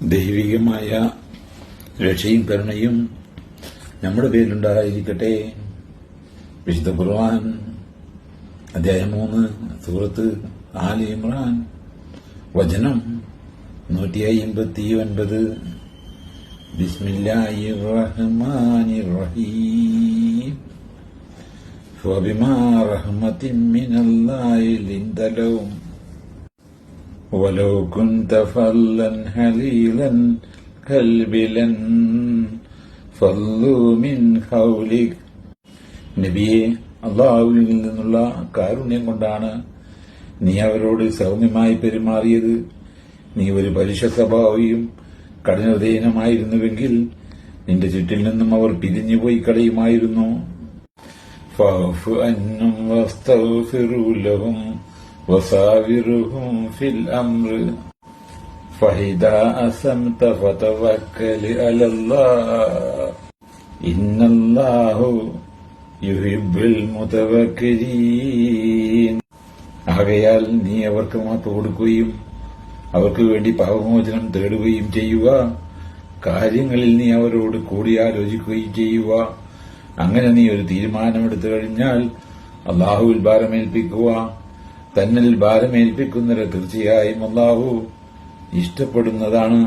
ദൈവികമായ രക്ഷയും കരുണയും നമ്മുടെ പേരിലുണ്ടായിരിക്കട്ടെ. വിശുദ്ധ ഖുർആൻ അധ്യായം 3 സൂറത്ത് ആൽ ഇമ്രാൻ വചനം 159. ബിസ്മില്ലാഹിർ റഹ്മാനിർ റഹീം. ഫബിമാ റഹ്മത്തിൻ മിനല്ലാഹി ലിൻത ലഹും വലൗ കുൻത ഫല്ലൻ ഹലീലൻ ഖൽബിലൻ ഫല്ലു മിൻ ഹൗലിക്. നബിയെ, അല്ലാഹുവിൽ നിന്നുള്ള കാരുണ്യം കൊണ്ടാണ് നീ അവരോട് സൗമ്യമായി പെരുമാറിയത്. നീ ഒരു പരുഷ സ്വഭാവിയും കഠിനഹൃദയനുമായിരുന്നുവെങ്കിൽ നിന്റെ ചുറ്റിൽ നിന്നും അവർ പിരിഞ്ഞുപോയി കളയുമായിരുന്നു. ഫഅഫു അൻഹും വസ്തഗ്ഫിറു ലഹും വസാവിറുഹും ഫിൽ അംർ ഫഇദാ അസംത ഫതവക്കൽ അലല്ലാഹ് ഇന്നല്ലാഹു യുഹിബ്ബുൽ മുതവക്കിലീൻ. ആകയാൽ നീ അവർക്ക് മാപ്പ് കൊടുക്കുകയും അവർക്ക് വേണ്ടി പാപമോചനം തേടുകയും ചെയ്യുക. കാര്യങ്ങളിൽ നീ അവരോട് കൂടിയാലോചിക്കുകയും ചെയ്യുക. അങ്ങനെ നീ ഒരു തീരുമാനമെടുത്തു കഴിഞ്ഞാൽ അല്ലാഹുവിൽ ഭാരമേൽപ്പിക്കുക. തന്നിൽ ഭാരമേൽപ്പിക്കുന്നവരെ തീർച്ചയായും അല്ലാഹു ഇഷ്ടപ്പെടുന്നതാണ്.